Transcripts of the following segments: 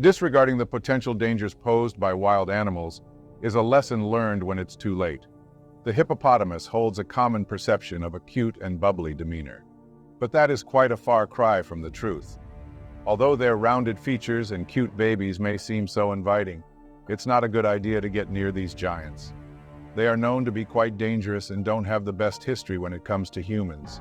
Disregarding the potential dangers posed by wild animals is a lesson learned when it's too late. The hippopotamus holds a common perception of a cute and bubbly demeanor. But that is quite a far cry from the truth. Although their rounded features and cute babies may seem so inviting, it's not a good idea to get near these giants. They are known to be quite dangerous and don't have the best history when it comes to humans.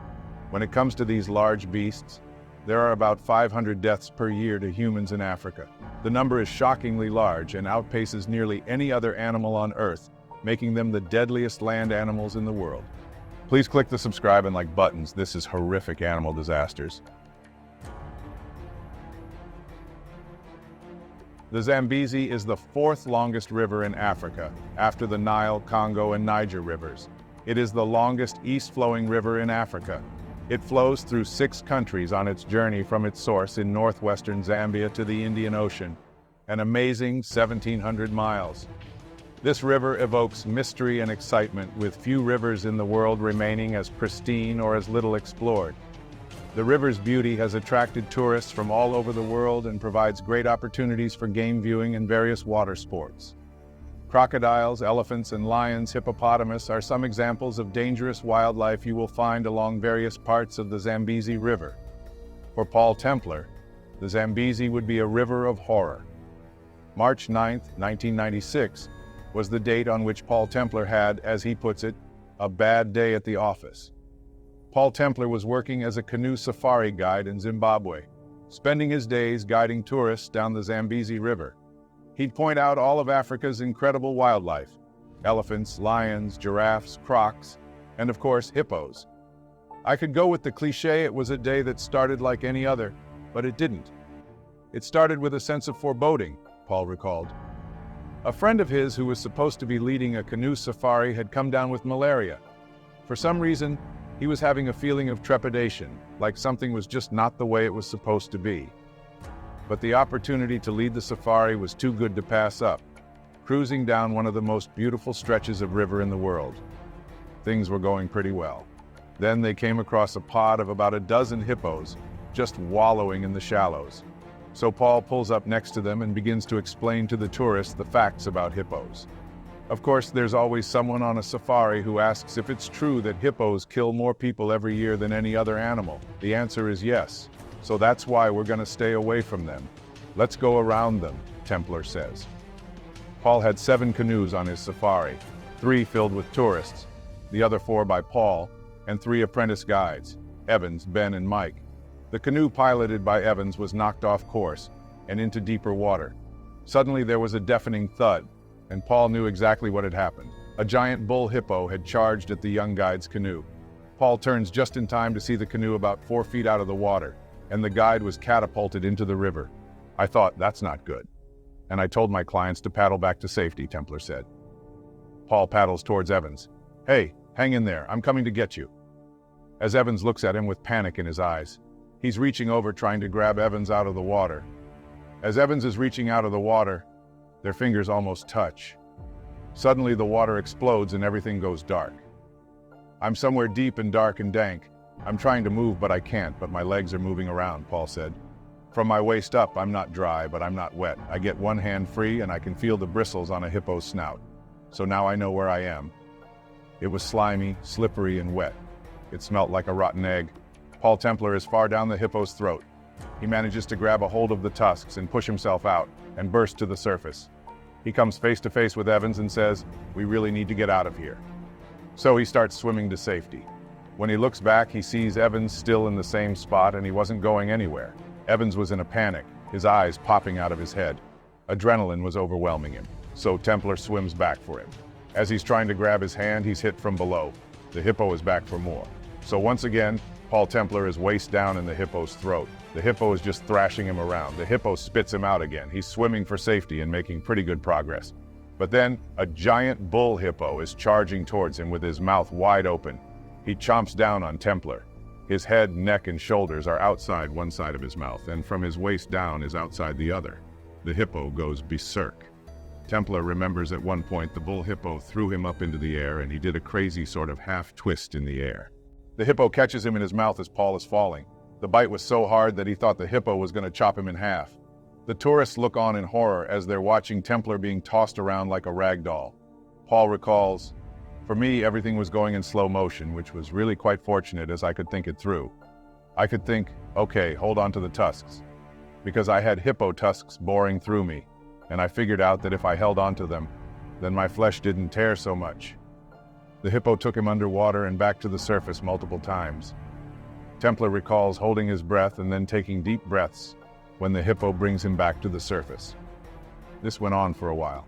When it comes to these large beasts, there are about 500 deaths per year to humans in Africa. The number is shockingly large and outpaces nearly any other animal on Earth, making them the deadliest land animals in the world. Please click the subscribe and like buttons. This is horrific animal disasters. The Zambezi is the fourth longest river in Africa, after the Nile, Congo, and Niger rivers. It is the longest east-flowing river in Africa. It flows through 6 countries on its journey from its source in northwestern Zambia to the Indian Ocean, an amazing 1,700 miles. This river evokes mystery and excitement, with few rivers in the world remaining as pristine or as little explored. The river's beauty has attracted tourists from all over the world and provides great opportunities for game viewing and various water sports. Crocodiles, elephants, and lions, hippopotamus are some examples of dangerous wildlife you will find along various parts of the Zambezi River. For Paul Templer, the Zambezi would be a river of horror. March 9, 1996, was the date on which Paul Templer had, as he puts it, a bad day at the office. Paul Templer was working as a canoe safari guide in Zimbabwe, spending his days guiding tourists down the Zambezi River. He'd point out all of Africa's incredible wildlife: elephants, lions, giraffes, crocs, and of course, hippos. I could go with the cliché it was a day that started like any other, but it didn't. It started with a sense of foreboding, Paul recalled. A friend of his who was supposed to be leading a canoe safari had come down with malaria. For some reason, he was having a feeling of trepidation, like something was just not the way it was supposed to be. But the opportunity to lead the safari was too good to pass up, cruising down one of the most beautiful stretches of river in the world. Things were going pretty well. Then they came across a pod of about a dozen hippos, just wallowing in the shallows. So Paul pulls up next to them and begins to explain to the tourists the facts about hippos. Of course, there's always someone on a safari who asks if it's true that hippos kill more people every year than any other animal. The answer is yes. So that's why we're going to stay away from them. Let's go around them, Templer says. Paul had 7 canoes on his safari, 3 filled with tourists, the other 4 by Paul, and 3 apprentice guides, Evans, Ben, and Mike. The canoe piloted by Evans was knocked off course and into deeper water. Suddenly there was a deafening thud, and Paul knew exactly what had happened. A giant bull hippo had charged at the young guide's canoe. Paul turns just in time to see the canoe about 4 feet out of the water, and the guide was catapulted into the river. I thought, that's not good. And I told my clients to paddle back to safety, Templer said. Paul paddles towards Evans. Hey, hang in there, I'm coming to get you. As Evans looks at him with panic in his eyes, he's reaching over trying to grab Evans out of the water. As Evans is reaching out of the water, their fingers almost touch. Suddenly the water explodes and everything goes dark. I'm somewhere deep and dark and dank. I'm trying to move, but I can't, but my legs are moving around, Paul said. From my waist up, I'm not dry, but I'm not wet. I get one hand free and I can feel the bristles on a hippo's snout. So now I know where I am. It was slimy, slippery, and wet. It smelt like a rotten egg. Paul Templer is far down the hippo's throat. He manages to grab a hold of the tusks and push himself out and burst to the surface. He comes face to face with Evans and says, "We really need to get out of here." So he starts swimming to safety. When he looks back, he sees Evans still in the same spot and he wasn't going anywhere. Evans was in a panic, his eyes popping out of his head. Adrenaline was overwhelming him, so Templer swims back for him. As he's trying to grab his hand, he's hit from below. The hippo is back for more. So once again, Paul Templer is waist down in the hippo's throat. The hippo is just thrashing him around. The hippo spits him out again. He's swimming for safety and making pretty good progress. But then, a giant bull hippo is charging towards him with his mouth wide open. He chomps down on Templer. His head, neck, and shoulders are outside one side of his mouth, and from his waist down is outside the other. The hippo goes berserk. Templer remembers at one point the bull hippo threw him up into the air and he did a crazy sort of half twist in the air. The hippo catches him in his mouth as Paul is falling. The bite was so hard that he thought the hippo was going to chop him in half. The tourists look on in horror as they're watching Templar being tossed around like a rag doll. Paul recalls, "For me, everything was going in slow motion, which was really quite fortunate as I could think it through. I could think, okay, hold on to the tusks, because I had hippo tusks boring through me, and I figured out that if I held on to them, then my flesh didn't tear so much." The hippo took him underwater and back to the surface multiple times. Templar recalls holding his breath and then taking deep breaths when the hippo brings him back to the surface. This went on for a while.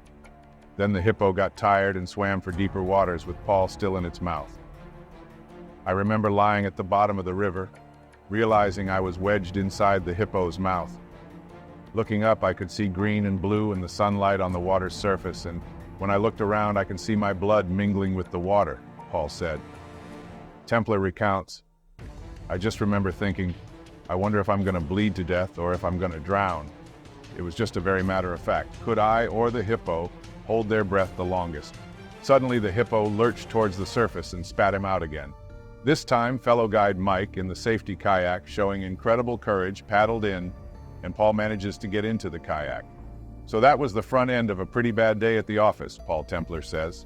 Then the hippo got tired and swam for deeper waters with Paul still in its mouth. I remember lying at the bottom of the river, realizing I was wedged inside the hippo's mouth. Looking up, I could see green and blue in the sunlight on the water's surface, and when I looked around, I could see my blood mingling with the water, Paul said. Templar recounts, "I just remember thinking, I wonder if I'm going to bleed to death or if I'm going to drown. It was just a very matter of fact. Could I or the hippo hold their breath the longest?" Suddenly, the hippo lurched towards the surface and spat him out again. This time, fellow guide Mike in the Saftey kayak, showing incredible courage, paddled in, and Paul manages to get into the kayak. "So that was the front end of a pretty bad day at the office," Paul Templar says.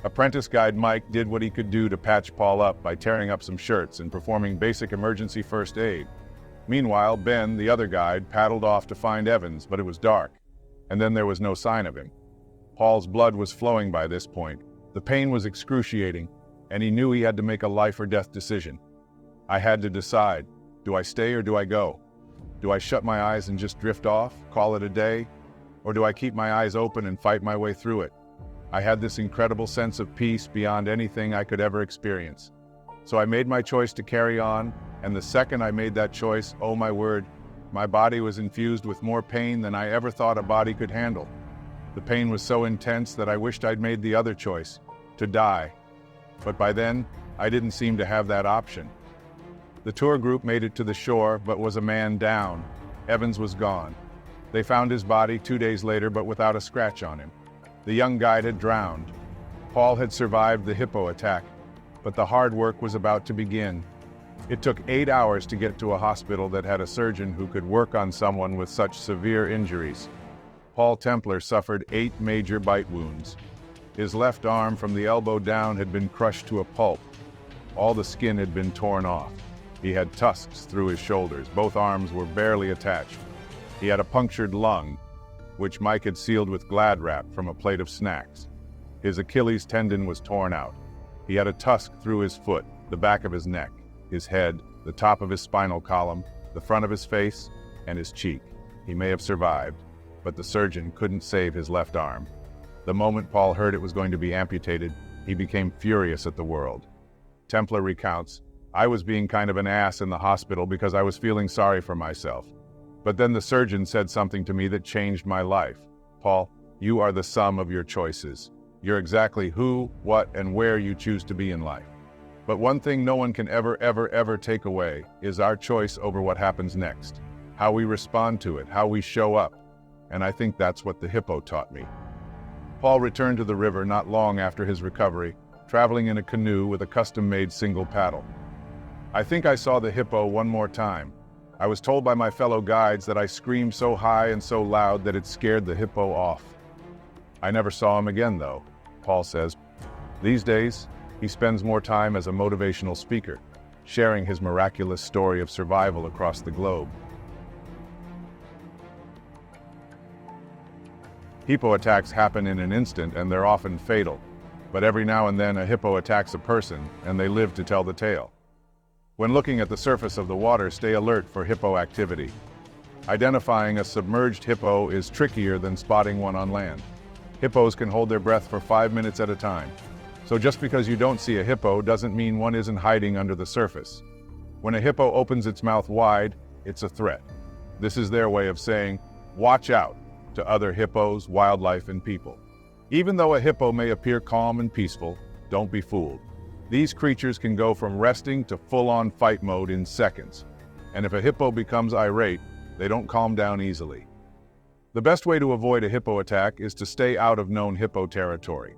Apprentice guide Mike did what he could do to patch Paul up by tearing up some shirts and performing basic emergency first aid. Meanwhile, Ben, the other guide, paddled off to find Evans, but it was dark, and then there was no sign of him. Paul's blood was flowing by this point. The pain was excruciating, and he knew he had to make a life or death decision. I had to decide, do I stay or do I go? Do I shut my eyes and just drift off, call it a day? Or do I keep my eyes open and fight my way through it? I had this incredible sense of peace beyond anything I could ever experience. So I made my choice to carry on, and the second I made that choice, oh my word, my body was infused with more pain than I ever thought a body could handle. The pain was so intense that I wished I'd made the other choice, to die. But by then, I didn't seem to have that option. The tour group made it to the shore, but was a man down. Evans was gone. They found his body 2 days later, but without a scratch on him. The young guide had drowned. Paul had survived the Hippo Attack, but the hard work was about to begin. It took 8 hours to get to a hospital that had a surgeon who could work on someone with such severe injuries. Paul Templar suffered 8 major bite wounds. His left arm from the elbow down had been crushed to a pulp. All the skin had been torn off. He had tusks through his shoulders. Both arms were barely attached. He had a punctured lung, which Mike had sealed with Glad wrap from a plate of snacks. His Achilles tendon was torn out. He had a tusk through his foot, the back of his neck, his head, the top of his spinal column, the front of his face, and his cheek. He may have survived, but the surgeon couldn't save his left arm. The moment Paul heard it was going to be amputated, he became furious at the world. Templar recounts, "I was being kind of an ass in the hospital because I was feeling sorry for myself. But then the surgeon said something to me that changed my life. Paul, you are the sum of your choices. You're exactly who, what, and where you choose to be in life. But one thing no one can ever take away is our choice over what happens next, how we respond to it, how we show up. And I think that's what the hippo taught me." Paul returned to the river not long after his recovery, traveling in a canoe with a custom-made single paddle. "I think I saw the hippo one more time. I was told by my fellow guides that I screamed so high and so loud that it scared the hippo off. I never saw him again, though," Paul says. These days, he spends more time as a motivational speaker, sharing his miraculous story of survival across the globe. Hippo attacks happen in an instant and they're often fatal, but every now and then a hippo attacks a person and they live to tell the tale. When looking at the surface of the water, stay alert for hippo activity. Identifying a submerged hippo is trickier than spotting one on land. Hippos can hold their breath for 5 minutes at a time. So just because you don't see a hippo doesn't mean one isn't hiding under the surface. When a hippo opens its mouth wide, it's a threat. This is their way of saying, "Watch out," to other hippos, wildlife, and people. Even though a hippo may appear calm and peaceful, don't be fooled. These creatures can go from resting to full-on fight mode in seconds. And if a hippo becomes irate, they don't calm down easily. The best way to avoid a hippo attack is to stay out of known hippo territory.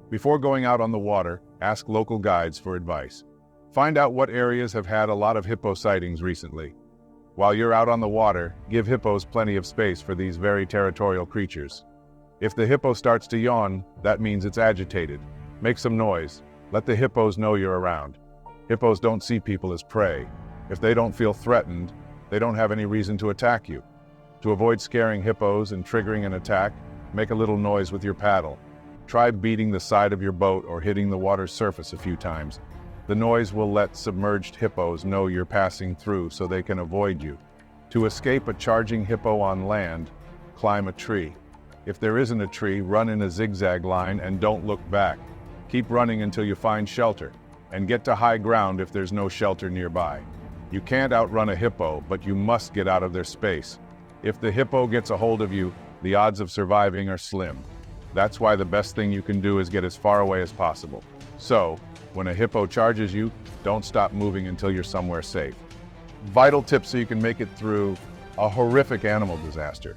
Before going out on the water, ask local guides for advice. Find out what areas have had a lot of hippo sightings recently. While you're out on the water, give hippos plenty of space for these very territorial creatures. If the hippo starts to yawn, that means it's agitated. Make some noise. Let the hippos know you're around. Hippos don't see people as prey. If they don't feel threatened, they don't have any reason to attack you. To avoid scaring hippos and triggering an attack, make a little noise with your paddle. Try beating the side of your boat or hitting the water's surface a few times. The noise will let submerged hippos know you're passing through so they can avoid you. To escape a charging hippo on land, climb a tree. If there isn't a tree, run in a zigzag line and don't look back. Keep running until you find shelter, and get to high ground if there's no shelter nearby. You can't outrun a hippo, but you must get out of their space. If the hippo gets a hold of you, the odds of surviving are slim. That's why the best thing you can do is get as far away as possible. So, when a hippo charges you, don't stop moving until you're somewhere safe. Vital tips so you can make it through a horrific animal disaster.